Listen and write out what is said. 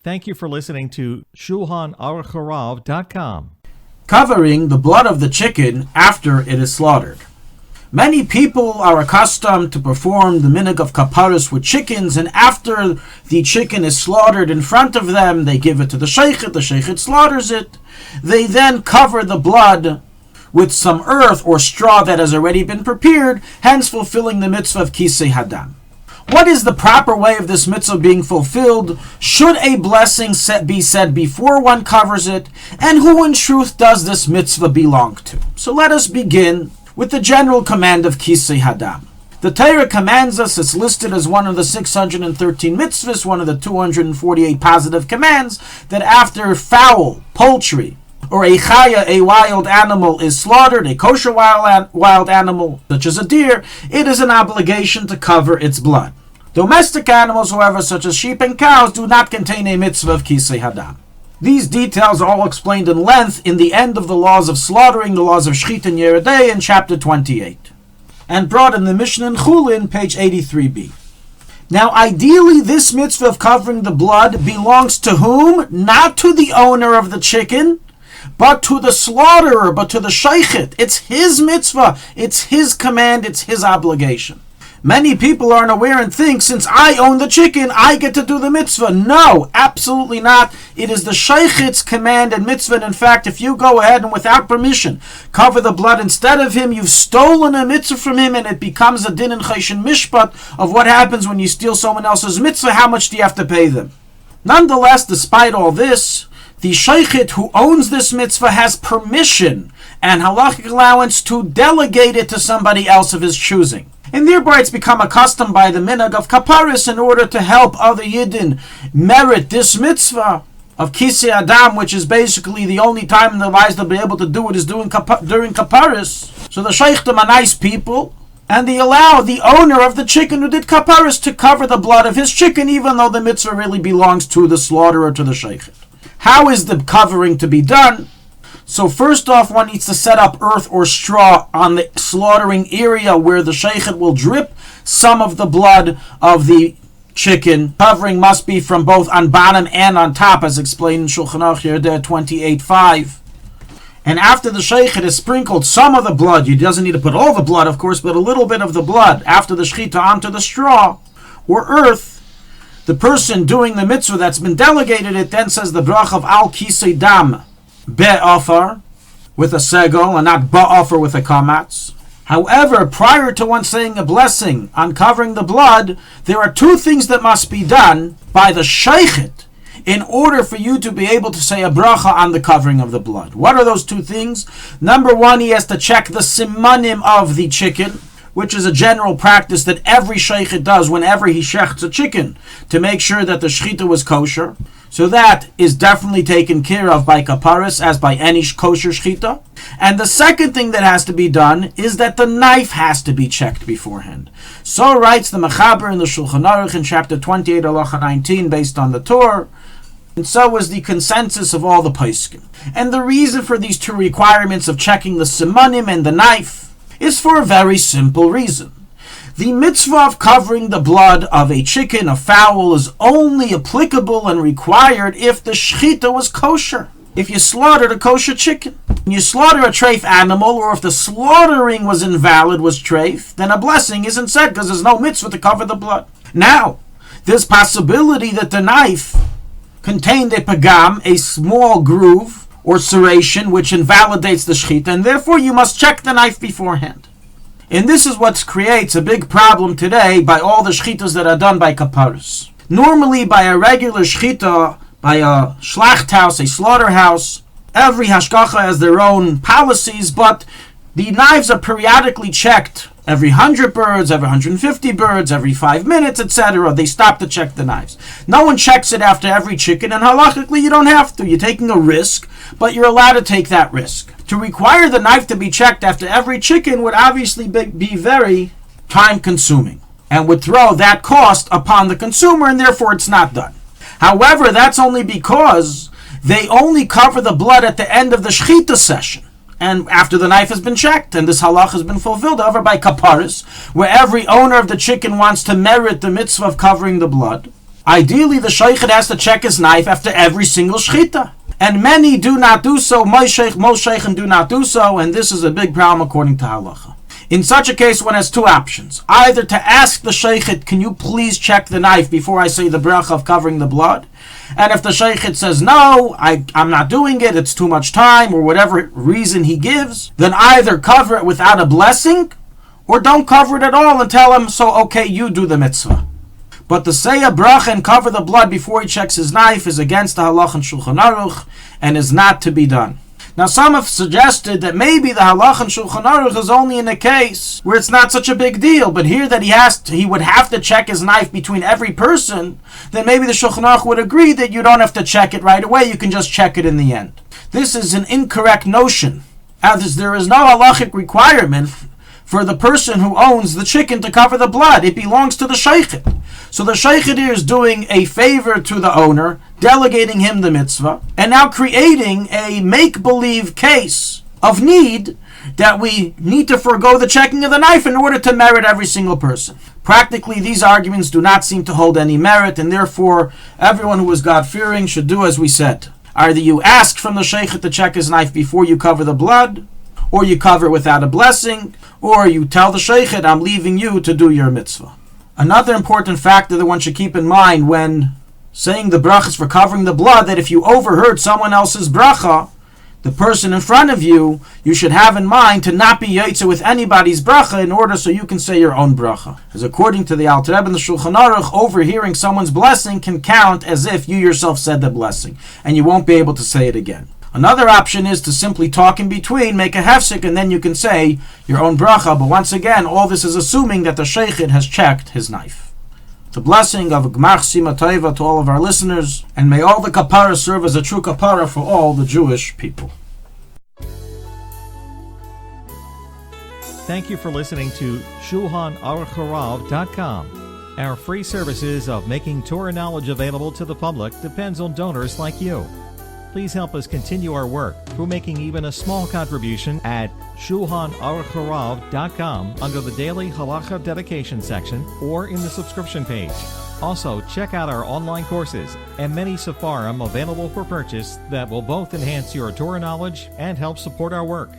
Thank you for listening to Shulchanaruchharav.com. Covering the blood of the chicken after it is slaughtered. Many people are accustomed to perform the minhag of Kaparos with chickens, and after the chicken is slaughtered in front of them, they give it to the shaychet slaughters it. They then cover the blood with some earth or straw that has already been prepared, hence fulfilling the mitzvah of kisei hadam. What is the proper way of this mitzvah being fulfilled? Should a blessing be said before one covers it? And who in truth does this mitzvah belong to? So let us begin with the general command of kisei hadam. The Torah commands us, it's listed as one of the 613 mitzvahs, one of the 248 positive commands, that after fowl, poultry, or a chaya, a wild animal, is slaughtered, a kosher wild animal, such as a deer, it is an obligation to cover its blood. Domestic animals, however, such as sheep and cows, do not contain a mitzvah of kisei hadam. These details are all explained in length in the end of the laws of slaughtering, the laws of shchita and yeridei, in chapter 28, and brought in the Mishnah in Chulin, page 83b. Now, ideally, this mitzvah of covering the blood belongs to whom? Not to the owner of the chicken, but to the slaughterer, but to the shaychet. It's his mitzvah, it's his command, it's his obligation. Many people aren't aware and think, since I own the chicken, I get to do the mitzvah. No, absolutely not. It is the shaychet's command and mitzvah. And in fact, if you go ahead and without permission cover the blood instead of him, you've stolen a mitzvah from him, and it becomes a din and choshen mishpat of what happens when you steal someone else's mitzvah. How much do you have to pay them? Nonetheless, despite all this, the shaychet who owns this mitzvah has permission and halachic allowance to delegate it to somebody else of his choosing. And thereby it's become accustomed by the minhag of Kaparos in order to help other Yidden merit this mitzvah of kisei hadam, which is basically the only time in their lives they'll be able to do it is during Kaparos. So the shaychtim are nice people, and they allow the owner of the chicken who did Kaparos to cover the blood of his chicken, even though the mitzvah really belongs to the slaughterer, to the shaychet. How is the covering to be done? So first off, one needs to set up earth or straw on the slaughtering area where the shaychet will drip some of the blood of the chicken. Covering must be from both on bottom and on top, as explained in Shulchanaruchharav 28.5. And after the shaychet has sprinkled some of the blood, he doesn't need to put all the blood, of course, but a little bit of the blood after the shechita onto the straw or earth, the person doing the mitzvah that's been delegated, it then says the brach of al kisei dam be'afar with a segol and not ba'afar with a kamatz. However, prior to one saying a blessing on covering the blood, there are two things that must be done by the shaychet in order for you to be able to say a bracha on the covering of the blood. What are those two things? Number one, he has to check the simanim of the chicken, which is a general practice that every shaychet does whenever he shechts a chicken, to make sure that the shechita was kosher. So that is definitely taken care of by Kaparos, as by any kosher shechita. And the second thing that has to be done is that the knife has to be checked beforehand. So writes the Mechaber in the Shulchan Aruch in chapter 28, halacha 19, based on the Torah. And so was the consensus of all the poskim. And the reason for these two requirements of checking the simanim and the knife is for a very simple reason. The mitzvah of covering the blood of a chicken, a fowl, is only applicable and required if the shechita was kosher. If you slaughtered a kosher chicken, when you slaughter a treif animal, or if the slaughtering was invalid, was treif, then a blessing isn't said because there's no mitzvah to cover the blood. Now, there's possibility that the knife contained a pagam, a small groove, or serration, which invalidates the shechita, and therefore you must check the knife beforehand. And this is what creates a big problem today by all the shechitas that are done by Kaparos. Normally, by a regular shechita, by a shlachthouse, a slaughterhouse, every hashgacha has their own policies, but the knives are periodically checked every 100 birds, every 150 birds, every 5 minutes, etc. They stop to check the knives. No one checks it after every chicken, and halachically you don't have to. You're taking a risk, but you're allowed to take that risk. To require the knife to be checked after every chicken would obviously be very time-consuming and would throw that cost upon the consumer, and therefore it's not done. However, that's only because they only cover the blood at the end of the shechita session, and after the knife has been checked, and this halach has been fulfilled. However, by Kaparos, where every owner of the chicken wants to merit the mitzvah of covering the blood, Ideally, the sheikhet has to check his knife after every single shechita. And many do not do so. Most sheikhim do not do so, and this is a big problem according to halacha. In such a case, one has two options. Either to ask the sheikhet, can you please check the knife before I say the bracha of covering the blood? And if the sheikhet says, no, I'm not doing it, it's too much time, or whatever reason he gives, then either cover it without a blessing, or don't cover it at all and tell him, so okay, you do the mitzvah. But to say a bracha and cover the blood before he checks his knife is against the halach and Shulchan Aruch and is not to be done. Now some have suggested that maybe the halach and Shulchan Aruch is only in a case where it's not such a big deal, but here that he would have to check his knife between every person, then maybe the Shulchan Aruch would agree that you don't have to check it right away, you can just check it in the end. This is an incorrect notion, as there is no halachic requirement for the person who owns the chicken to cover the blood. It belongs to the sheikhet. So the sheikhet here is doing a favor to the owner, delegating him the mitzvah, and now creating a make-believe case of need that we need to forego the checking of the knife in order to merit every single person. Practically, these arguments do not seem to hold any merit, and therefore everyone who is God-fearing should do as we said. Either you ask from the sheikhet to check his knife before you cover the blood, or you cover it without a blessing, or you tell the sheikhet, I'm leaving you to do your mitzvah. Another important factor that one should keep in mind when saying the brachas for covering the blood, that if you overheard someone else's bracha, the person in front of you, you should have in mind to not be yotze with anybody's bracha in order so you can say your own bracha. As according to the Alter Rebbe and the Shulchan Aruch, overhearing someone's blessing can count as if you yourself said the blessing, and you won't be able to say it again. Another option is to simply talk in between, make a hefsek, and then you can say your own bracha. But once again, all this is assuming that the sheikhet has checked his knife. The blessing of Gmach Sima Tova to all of our listeners, and may all the Kaparos serve as a true kapara for all the Jewish people. Thank you for listening to Shulchanaruchharav.com. Our free services of making Torah knowledge available to the public depends on donors like you. Please help us continue our work through making even a small contribution at Shulchanaruchharav.com under the Daily Halacha Dedication section or in the subscription page. Also, check out our online courses and many sefarim available for purchase that will both enhance your Torah knowledge and help support our work.